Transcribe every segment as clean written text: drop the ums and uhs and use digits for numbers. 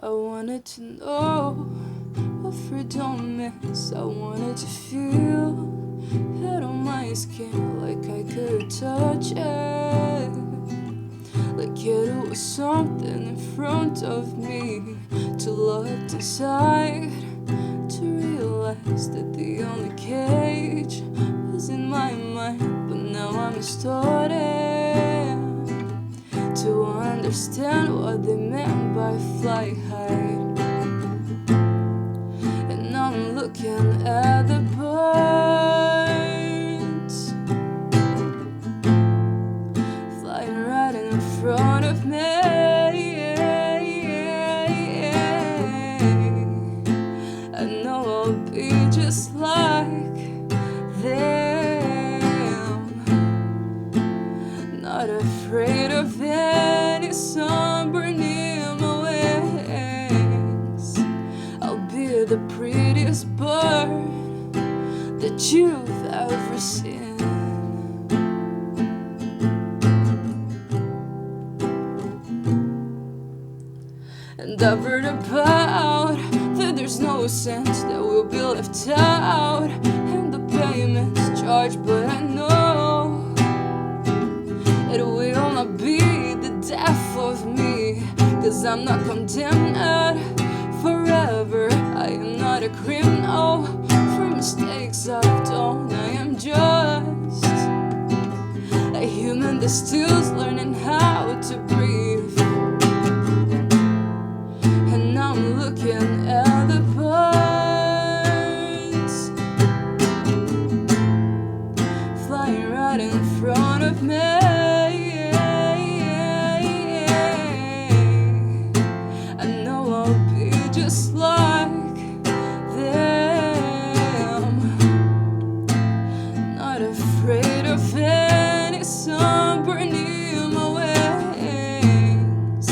I wanted to know what freedom is. I wanted to feel it on my skin, like I could touch it, like it was something in front of me. To look inside, to realize that the only cage was in my mind. But now I'm starting to understand what they meant by fly high. And I'm looking at the birds flying right in front of me. I know I'll be just like them, not afraid of any sunburn near my wings. I'll be the prettiest bird that you've ever seen. And I've heard about that there's no sense that we'll be left out, and the payment's charged, but I know it will not be the death of me, 'cause I'm not condemned forever. I am not a criminal for mistakes I've done. I am just a human that still's learning how to breathe. And I'm looking at the birds flying right in front of me. I know I'll be just like them, not afraid of any sunburn near my wings.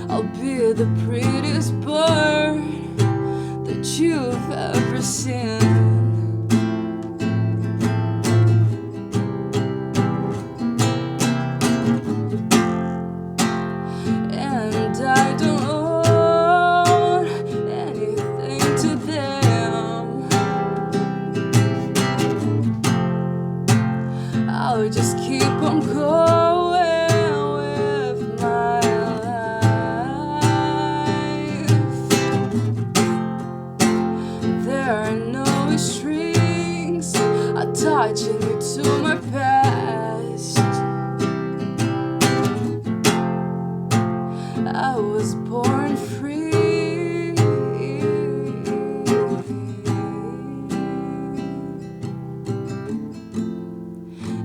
I'll be the prettiest bird that you've ever seen. And I don't owe anything to them. I'll just keep on going with my life. There are no strings attaching me to my past. I was born free,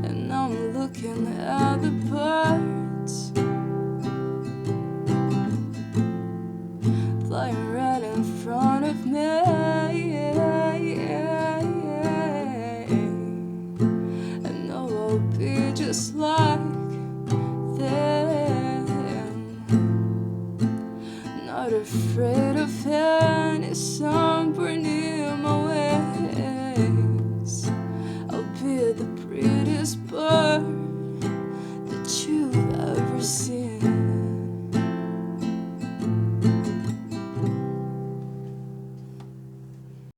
and I'm looking at the birds flying right in front of me. I know I'll be just like them, not afraid of any sun.